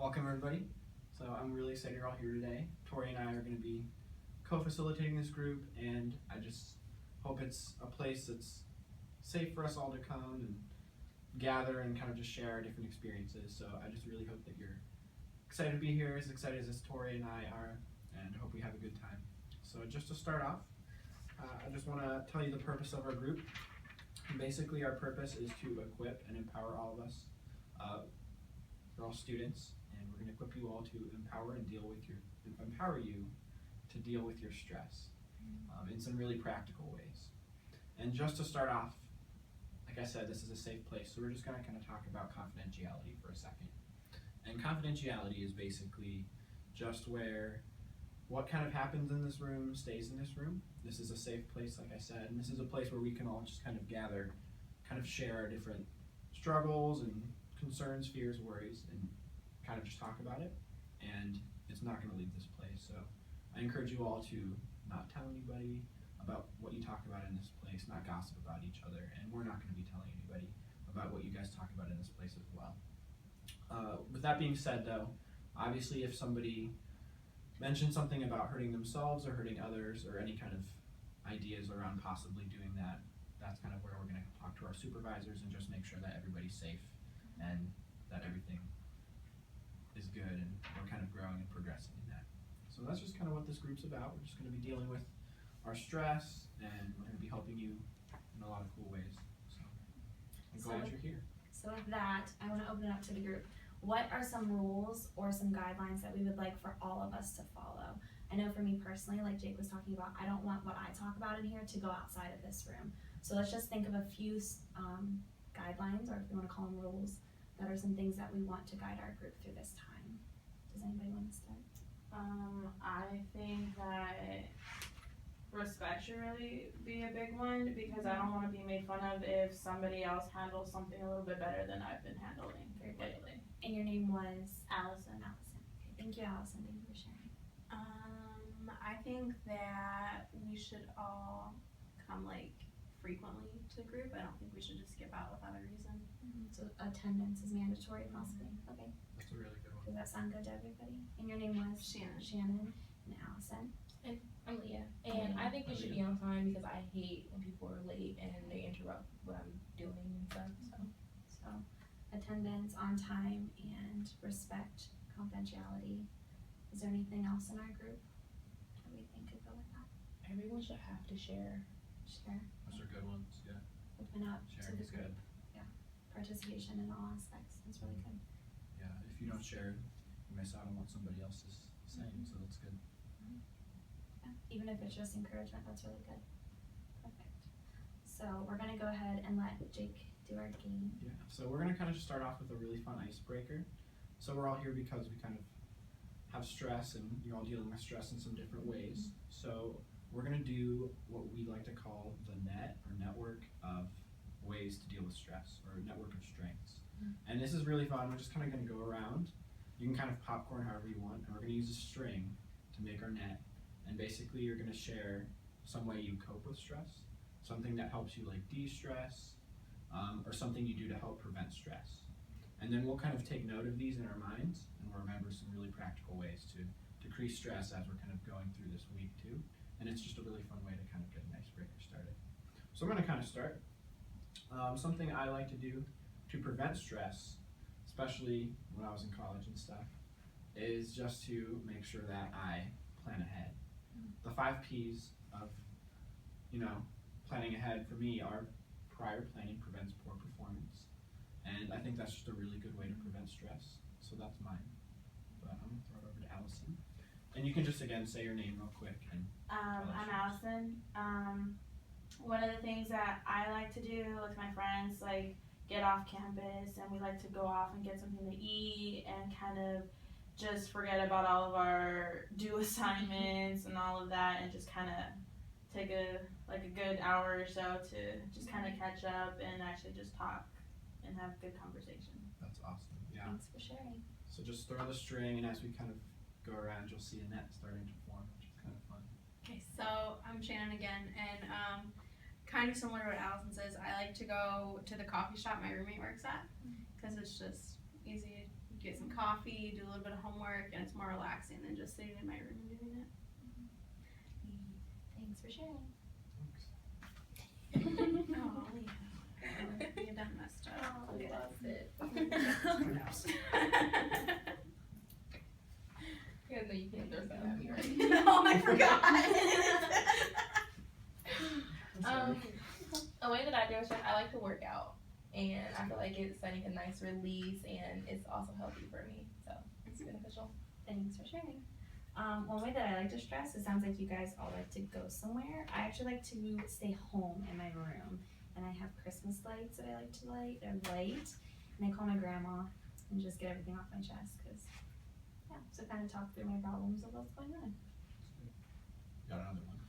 Welcome everybody. So I'm really excited you're all here today. Tori and I are going to be co-facilitating this group, and I just hope it's a place that's safe for us all to come and gather and kind of just share our different experiences. So I just really hope that you're excited to be here, as excited as Tori and I are, and hope we have a good time. So just to start off, I just want to tell you the purpose of our group. Basically, our purpose is to equip and empower all of us. We're all students, and we're going to equip you all to empower you to deal with your stress in some really practical ways. And just to start off, like I said, this is a safe place, so we're just going to kind of talk about confidentiality for a second. And confidentiality is basically just where what kind of happens in this room stays in this room. This is a safe place, like I said, and this is a place where we can all just kind of gather, kind of share our different struggles and concerns, fears, worries, and kind of just talk about it. And it's not going to leave this place. So I encourage you all to not tell anybody about what you talk about in this place, not gossip about each other, and we're not going to be telling anybody about what you guys talk about in this place as well. With that being said, though, obviously if somebody mentions something about hurting themselves or hurting others or any kind of ideas around possibly doing that, that's kind of where we're going to talk to our supervisors and just make sure that everybody's safe and that everything is good and we're kind of growing and progressing in that. So that's just kind of what this group's about. We're just going to be dealing with our stress, and we're going to be helping you in a lot of cool ways. So I'm glad you're here. So with that, I want to open it up to the group. What are some rules or some guidelines that we would like for all of us to follow? I know for me personally, like Jake was talking about, I don't want what I talk about in here to go outside of this room. So let's just think of a few guidelines, or if you want to call them rules, that are some things that we want to guide our group through this time. Does anybody want to start? I think that respect should really be a big one, because I don't want to be made fun of if somebody else handles something a little bit better than I've been handling lately. And your name was? Allison. Allison. Okay, thank you, Allison. Thank you for sharing. I think that we should all come frequently to the group. I don't think we should just skip out without a reason. So attendance is mandatory, possibly. Okay. That's a really good one. Does that sound good to everybody? And your name was? Shannon. Shannon and Allison. I'm Leah, and I think we should be on time because I hate when people are late and they interrupt what I'm doing and stuff. So attendance, on time, and respect, confidentiality. Is there anything else in our group that we think could go with that? Everyone should have to share. Share. Those are good ones, yeah. Open up Sharing to the is group. good. Yeah. Participation in all aspects. That's really good. Yeah, if you don't share, you miss out on what somebody else is saying, so that's good. Yeah. Even if it's just encouragement, that's really good. Perfect. So we're gonna go ahead and let Jake do our game. Yeah, so we're gonna kind of just start off with a really fun icebreaker. So we're all here because we kind of have stress, and you're all dealing with stress in some different ways. So we're gonna do what we like to call the net or network of ways to deal with stress, or network of strengths. And this is really fun. We're just kind of gonna go around. You can kind of popcorn however you want, and we're gonna use a string to make our net. And basically you're gonna share some way you cope with stress, something that helps you like de-stress, or something you do to help prevent stress. And then we'll kind of take note of these in our minds, and we'll remember some really practical ways to decrease stress as we're kind of going through this week too. And it's just a really fun way to kind of get an icebreaker started. So I'm gonna kind of start. Something I like to do to prevent stress, especially when I was in college and stuff, is just to make sure that I plan ahead. The 5 P's of, planning ahead for me are: prior planning prevents poor performance. And I think that's just a really good way to prevent stress. So that's mine. But I'm gonna throw it over to Allison. And you can just again say your name real quick. And I'm Allison. One of the things that I like to do with my friends, get off campus, and we like to go off and get something to eat and kind of just forget about all of our due assignments and all of that, and just kind of take a good hour or so to just kind of catch up and actually just talk and have good conversation. that's awesome. Yeah. Thanks for sharing. So just throw the string, and as we kind of go around, you'll see a net starting to form, which is kind of fun. Okay, so I'm Shannon again, and kind of similar to what Allison says, I like to go to the coffee shop my roommate works at, because it's just easy. You get some coffee, do a little bit of homework, and it's more relaxing than just sitting in my room and doing it. Thanks for sharing. Oh, yeah. You done messed up. Oh, we lost it. Yeah, no, you can't throw something at me, right? No, I forgot. A way that I deal with stress, I like to work out, and I feel like it's like a nice release, and it's also healthy for me, so it's beneficial. Thanks for sharing. One way that I like to stress, it sounds like you guys all like to go somewhere. I actually like to stay home in my room, and I have Christmas lights that I like to light. They're light, and I call my grandma and just get everything off my chest, because, yeah, so kind of talk through my problems of what's going on. Got another one.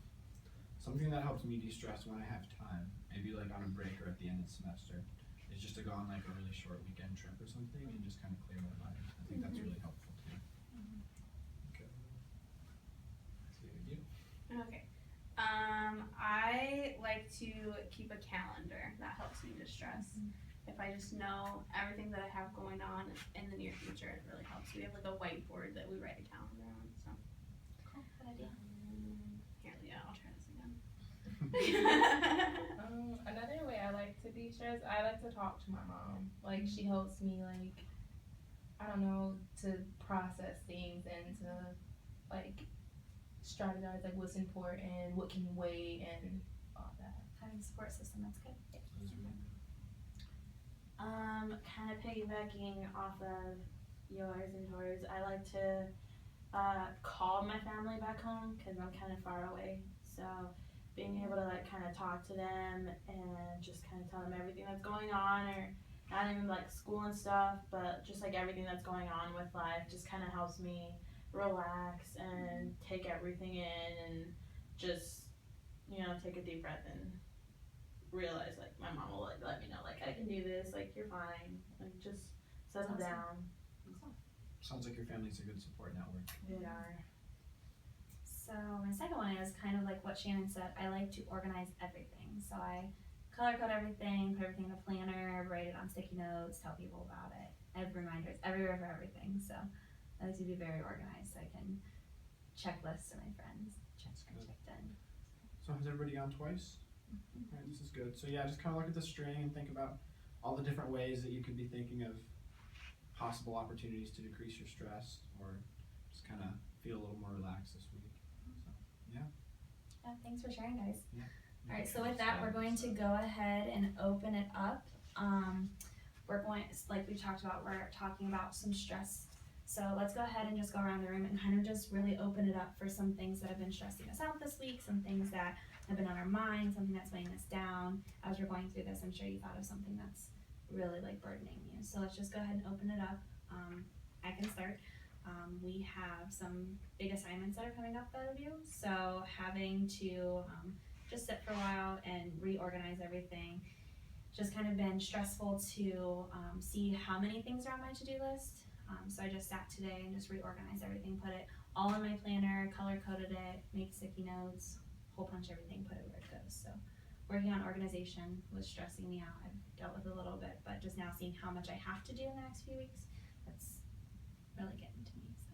Something that helps me de-stress when I have time, maybe like on a break or at the end of the semester, is just to go on like a really short weekend trip or something and just kind of clear my mind. I think that's really helpful too. Okay. Let's see with you. Okay. I like to keep a calendar. That helps me distress. If I just know everything that I have going on in the near future, it really helps. We have like a whiteboard that we write a calendar on. So. Cool, good idea. Here, Leah, I'll try this again. Another way I like to de-stress, I like to talk to my mom. Like, she helps me, like, I don't know, to process things and to, like, strategize, like, what's important, what can wait, and all that. Having a support system, that's good. Kind of piggybacking off of yours and yours, I like to call my family back home because I'm kind of far away. So being able to like kind of talk to them and just kind of tell them everything that's going on, or not even like school and stuff, but just like everything that's going on with life, just kind of helps me relax and take everything in and just, you know, take a deep breath and realize like my mom will like let me know like I can do this, like you're fine, like just settle Awesome. down. Sounds like your family's a good support network. They are. So my second one is kind of like what Shannon said. I like to organize everything. So I color code everything, put everything in a planner, write it on sticky notes, tell people about it. I have reminders everywhere for everything. So I like to be very organized so I can check lists to my friends. Checked in. So has everybody gone twice? Alright, this is good. So yeah, just kind of look at the string and think about all the different ways that you could be thinking of possible opportunities to decrease your stress or just kind of feel a little more relaxed this week. So, yeah. Thanks for sharing, guys. Yeah. All right, so with that, we're going to go ahead and open it up. We're going, like we talked about, we're talking about some stress. So let's go ahead and just go around the room and kind of just really open it up for some things that have been stressing us out this week, some things that have been on our mind, something that's weighing us down. As we're going through this, I'm sure you thought of something that's really like burdening you. So let's just go ahead and open it up. I can start. We have some big assignments that are coming up out of you. So having to just sit for a while and reorganize everything. Just kind of been stressful to see how many things are on my to-do list. So I just sat today and just reorganized everything, put it all in my planner, color coded it, made sticky notes, hole punch everything, put it where it goes. So working on organization was stressing me out. I've dealt with it a little bit, but just now seeing how much I have to do in the next few weeks, that's really getting to me. So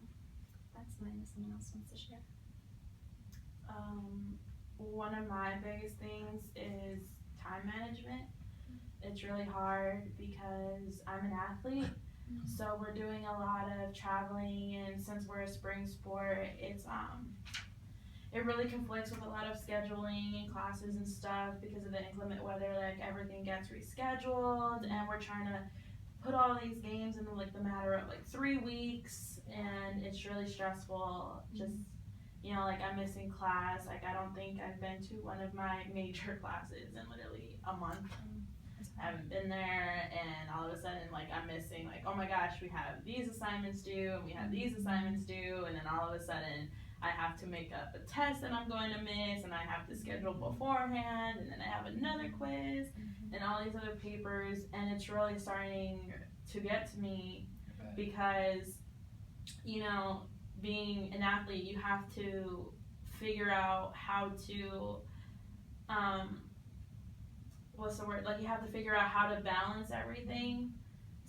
that's mine if someone else wants to share. One of my biggest things is time management. It's really hard because I'm an athlete, so we're doing a lot of traveling, and since we're a spring sport, it's it really conflicts with a lot of scheduling and classes and stuff because of the inclement weather. Like everything gets rescheduled, and we're trying to put all these games in like the matter of like 3 weeks, and it's really stressful. Just, you know, like I'm missing class. Like I don't think I've been to one of my major classes in literally a month. I haven't been there, and all of a sudden like I'm missing, like, oh my gosh, we have these assignments due and we have these assignments due, and then all of a sudden I have to make up a test that I'm going to miss, and I have to schedule beforehand, and then I have another quiz and all these other papers, and it's really starting to get to me because, you know, being an athlete, you have to figure out how to what's the word, like you have to figure out how to balance everything.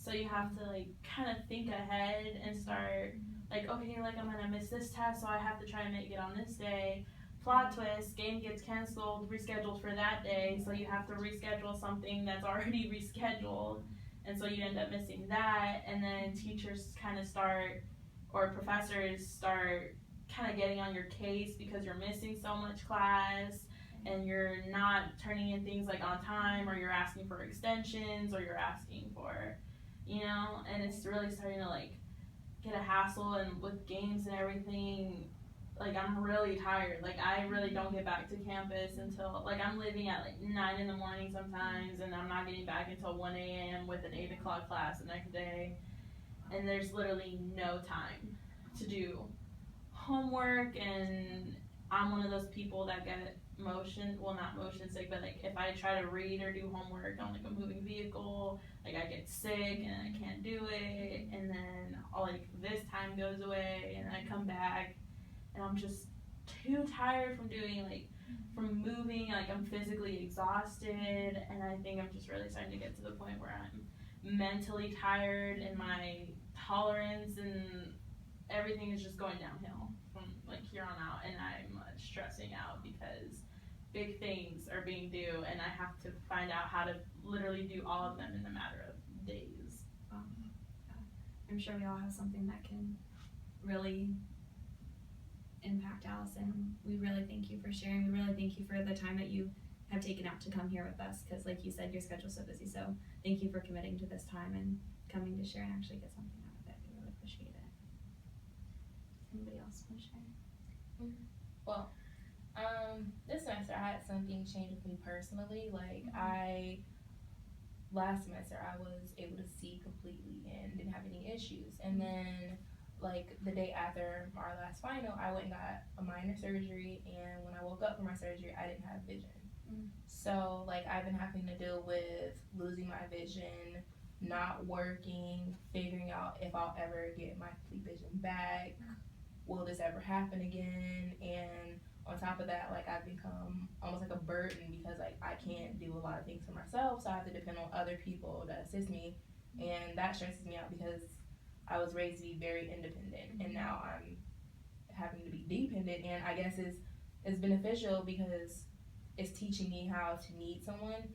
So you have to like kind of think ahead and start like, okay, like I'm gonna miss this test, so I have to try and make it on this day. Plot twist, game gets canceled, rescheduled for that day, so you have to reschedule something that's already rescheduled, and so you end up missing that. And then teachers kind of start, or professors start kind of getting on your case because you're missing so much class and you're not turning in things like on time, or you're asking for extensions, or you're asking for, and it's really starting to like get a hassle. And with games and everything, like I'm really tired. Like I really don't get back to campus until like I'm leaving at like 9 in the morning sometimes, and I'm not getting back until 1 a.m. with an 8 o'clock class the next day. And there's literally no time to do homework. And I'm one of those people that get not motion sick, but like if I try to read or do homework on like a moving vehicle, like I get sick and I can't do it, and then all like this time goes away, and I come back and I'm just too tired from moving, like I'm physically exhausted. And I think I'm just really starting to get to the point where I'm mentally tired, and my tolerance and everything is just going downhill from like here on out. And I'm stressing out because big things are being due, and I have to find out how to literally do all of them in a matter of days. I'm sure we all have something that can really impact Allison. We really thank you for sharing. We really thank you for the time that you have taken out to come here with us, because like you said, your schedule's so busy. So thank you for committing to this time and coming to share and actually get something out of it. We really appreciate it. Anybody else want to share? Well, this semester I had something change with me personally. Like last semester I was able to see completely and didn't have any issues. And then like the day after our last final, I went and got a minor surgery, and when I woke up from my surgery, I didn't have vision. So like I've been having to deal with losing my vision, not working, figuring out if I'll ever get my complete vision back. Will this ever happen again? And on top of that, like I've become almost like a burden, because like I can't do a lot of things for myself, so I have to depend on other people to assist me, and that stresses me out because I was raised to be very independent, and now I'm having to be dependent. And I guess it's beneficial because it's teaching me how to need someone,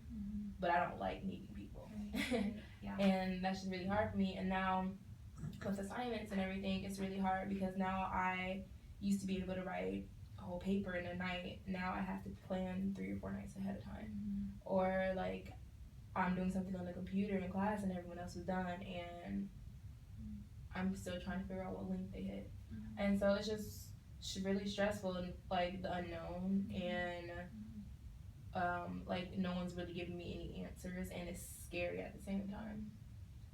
but I don't like needing people. Yeah. And that's just really hard for me. And now with assignments and everything, it's really hard because now I used to be able to write a whole paper in a night. Now I have to plan 3 or 4 nights ahead of time. Or like I'm doing something on the computer in class and everyone else is done, and I'm still trying to figure out what link they hit. And so it's just really stressful, and like the unknown, and like no one's really giving me any answers, and it's scary at the same time.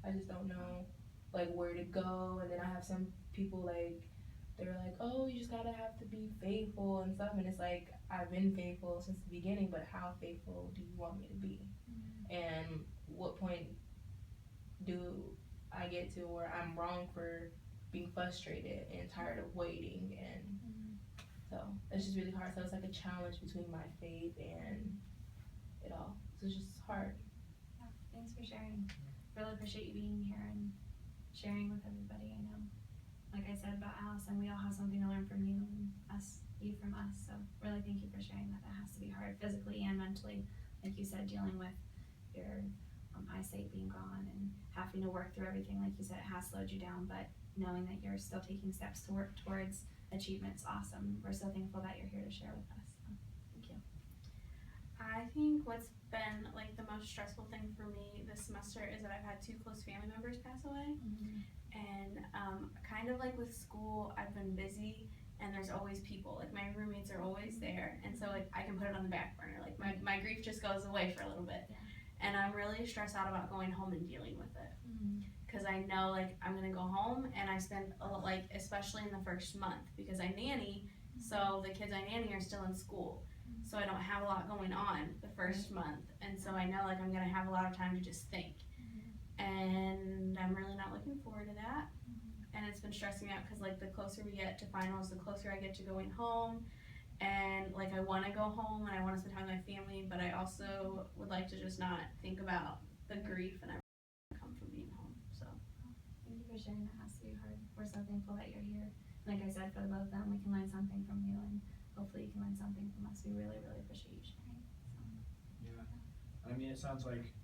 I just don't know like where to go. And then I have some people like they're like, oh, you just gotta have to be faithful and stuff, and it's like I've been faithful since the beginning, but how faithful do you want me to be? And what point do I get to where I'm wrong for being frustrated and tired of waiting? And so it's just really hard. So it's like a challenge between my faith and it all. So it's just hard. Yeah, thanks for sharing. Really appreciate you being here and sharing with everybody. I know, like I said about Allison, we all have something to learn from you and you from us. So really thank you for sharing that. That has to be hard physically and mentally. Like you said, dealing with your eyesight being gone and having to work through everything, like you said, it has slowed you down, but knowing that you're still taking steps to work towards achievement's awesome. We're so thankful that you're here to share with us. So, thank you. I think what's been like the most stressful thing for me this semester is that I've had 2 close family members pass away. And kind of like with school, I've been busy and there's always people, like my roommates are always there, and so like I can put it on the back burner, like my grief just goes away for a little bit. And I'm really stressed out about going home and dealing with it, because I know like I'm gonna go home and I spend like especially in the first month, because I nanny, so the kids I nanny are still in school, so I don't have a lot going on the first month, and so I know like I'm gonna have a lot of time to just think, and I'm really not looking forward to that. And it's been stressing me out because like the closer we get to finals, the closer I get to going home, and like I want to go home and I want to spend time with my family, but I also would like to just not think about the grief and everything that come from being home. for sharing. That has to be hard. We're so thankful that you're here. Like I said, for the both of them, we can learn something from you, and hopefully you can learn something from us. We really, really appreciate you sharing. Yeah. I mean, it sounds like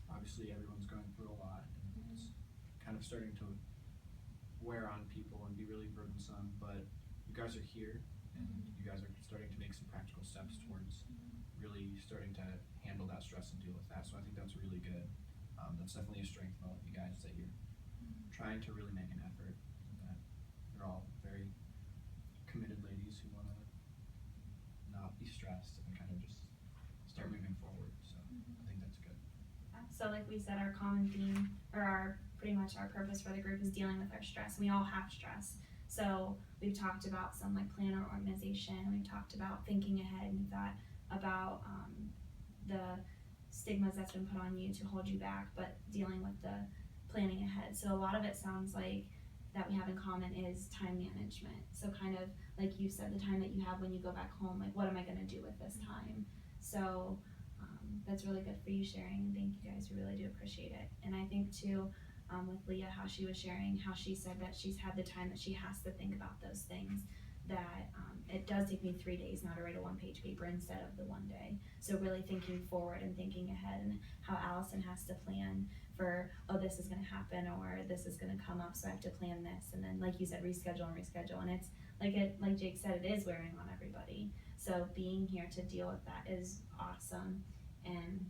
obviously everyone's going through a lot, and it's kind of starting to wear on people and be really burdensome, but you guys are here, and you guys are starting to make some practical steps towards really starting to handle that stress and deal with that. So I think that's really good. That's definitely a strength of all of you guys, that you're trying to really make an effort, and that you're all very committed ladies who want to not be stressed and kind of just start moving forward. So I think that's good. So like we said, our common theme, or pretty much our purpose for the group, is dealing with our stress. We all have stress. So we've talked about some like planner organization, we've talked about thinking ahead, and we've thought about the stigmas that's been put on you to hold you back, but dealing with the planning ahead. So a lot of it sounds like that we have in common is time management. So kind of like you said, the time that you have when you go back home, like what am I going to do with this time? So that's really good for you sharing, and thank you guys, we really do appreciate it. And I think too, with Leah, how she was sharing, how she said that she's had the time that she has to think about those things, that it does take me 3 days now to write a 1-page paper instead of the 1 day. So really thinking forward and thinking ahead, and how Allison has to plan for, oh, this is going to happen, or this is going to come up, so I have to plan this, and then like you said, reschedule, and it's like Jake said, it is wearing on everybody. So being here to deal with that is awesome. And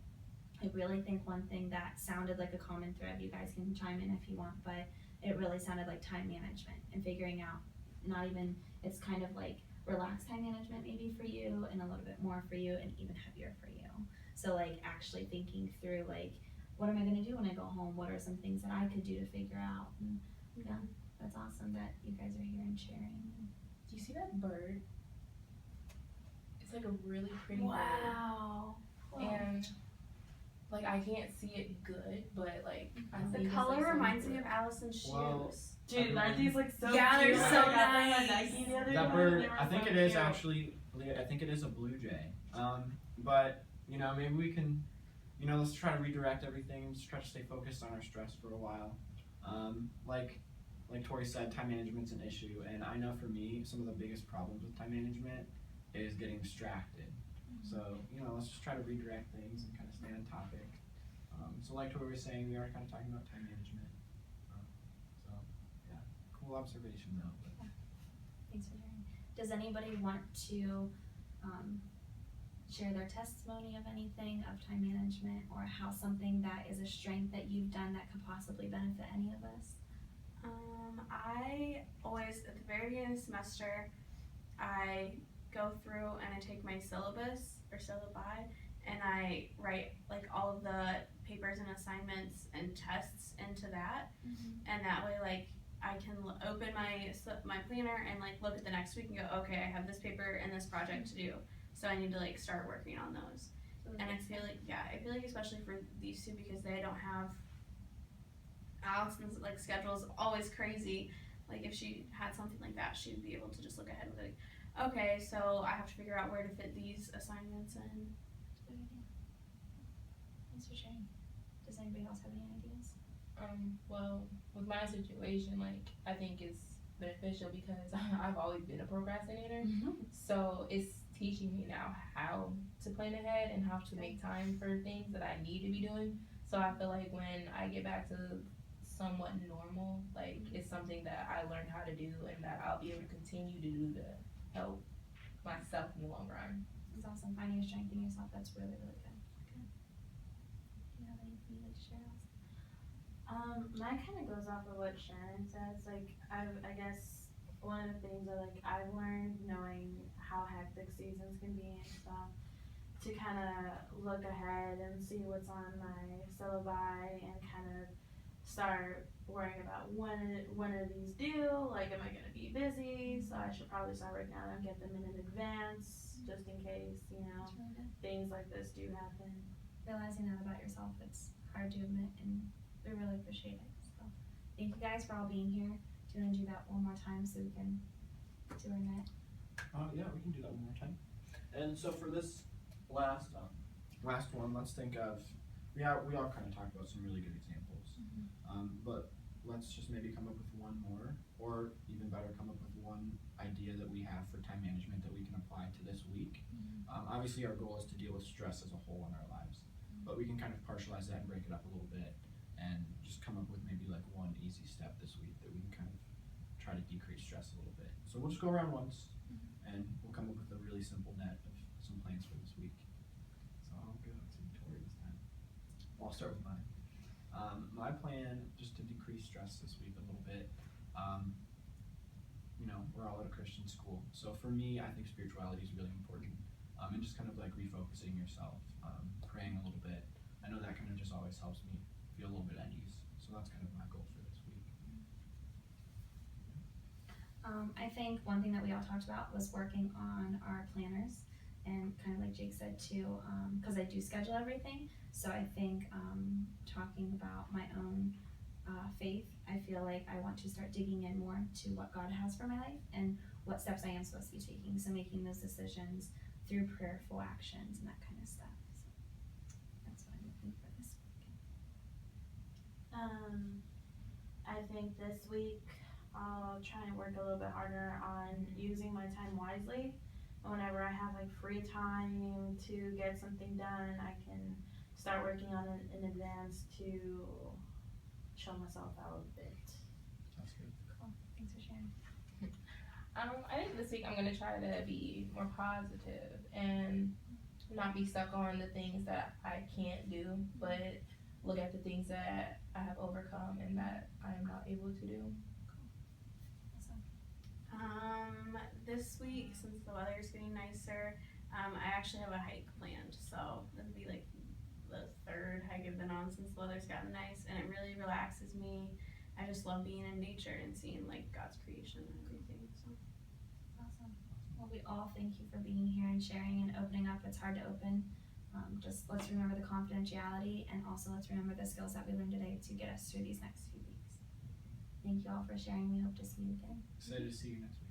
I really think one thing that sounded like a common thread, you guys can chime in if you want, but it really sounded like time management and figuring out, not even, it's kind of like relaxed time management maybe for you, and a little bit more for you, and even heavier for you. So like actually thinking through, like, what am I going to do when I go home? What are some things that I could do to figure out? And yeah, that's awesome that you guys are here and sharing. Do you see that bird? It's like a really pretty bird. Wow. And like I can't see it good, but like I The think color it's, like, reminds me something of Allison's shoes. Well, Dude, aren't these like so Yeah, cute? they're I so got them at nice. Nike the other That day, bird, they were I think so it is cute. actually, I think it is a blue jay. But, you know, maybe we can, you know, let's try to redirect everything, just try to stay focused on our stress for a while. Like Tori said, time management's an issue, and I know for me, some of the biggest problems with time management is getting distracted. So, you know, let's just try to redirect things and kind of stay on topic. So like Tori was saying, we are kind of talking about time management. So, yeah, cool observation though. But. Thanks for sharing. Does anybody want to share their testimony of anything, of time management, or how something that is a strength that you've done that could possibly benefit any of us? I always, at the very beginning of the semester, I go through and I take my syllabus or syllabi, and I write like all of the papers and assignments and tests into that, and that way like I can open my planner and like look at the next week and go, okay, I have this paper and this project to do, so I need to like start working on those. And I feel like especially for these two, because they don't have Allison's like schedule is always crazy. Like if she had something like that, she would be able to just look ahead with like, okay, so I have to figure out where to fit these assignments in. Good idea. Thanks for sharing. Does anybody else have any ideas? Well, with my situation, like I think it's beneficial because I've always been a procrastinator. So it's teaching me now how to plan ahead and how to make time for things that I need to be doing. So I feel like when I get back to somewhat normal, like it's something that I learned how to do and that I'll be able to continue to do to help myself in the long run. It's awesome. Finding a strength in yourself, that's really, really good. Good. Do you have anything you'd like to share else? Mine kind of goes off of what Sharon says. Like, I guess one of the things that like I've learned, knowing how hectic seasons can be and stuff, to kind of look ahead and see what's on my syllabi and kind of start worrying about when are these due, like am I going to be busy, so I should probably start writing down and get them in advance just in case, you know, That's really good. things like this do happen. Realizing that about yourself, it's hard to admit, and we really appreciate it. So thank you guys for all being here. Do you want to do that one more time so we can do our net? Yeah, we can do that one more time. And so for this last one, let's think of, we all kind of talked about some really good examples. But let's just maybe come up with one more, or even better, come up with one idea that we have for time management that we can apply to this week. Obviously our goal is to deal with stress as a whole in our lives, but we can kind of partialize that and break it up a little bit and just come up with maybe like one easy step this week that we can kind of try to decrease stress a little bit. So we'll just go around once and we'll come up with a really simple net of some plans for this week. So I'll go to Tori this time. Well, I'll start with mine. My plan, just to decrease stress this week a little bit, you know, we're all at a Christian school. So for me, I think spirituality is really important. And just kind of like refocusing yourself, praying a little bit. I know that kind of just always helps me feel a little bit at ease. So that's kind of my goal for this week. I think one thing that we all talked about was working on our planners, and kind of like Jake said too, because I do schedule everything. So I think talking about my own faith, I feel like I want to start digging in more to what God has for my life and what steps I am supposed to be taking. So making those decisions through prayerful actions and that kind of stuff. So that's what I'm looking for this week. I think this week I'll try and work a little bit harder on using my time wisely. Whenever I have like free time to get something done, I can start working on it in advance to chill myself out a bit. Sounds good. Cool. Thanks for sharing. I think this week I'm gonna try to be more positive and not be stuck on the things that I can't do, but look at the things that I have overcome and that I am not able to do. This week, since the weather's getting nicer, I actually have a hike planned, so it'll be like the third hike I've been on since the weather's gotten nice, and it really relaxes me. I just love being in nature and seeing like God's creation and everything, so. Awesome. Well, we all thank you for being here and sharing and opening up. It's hard to open. Just let's remember the confidentiality, and also let's remember the skills that we learned today to get us through these next few weeks. Thank you all for sharing. We hope to see you again. Excited to see you next week.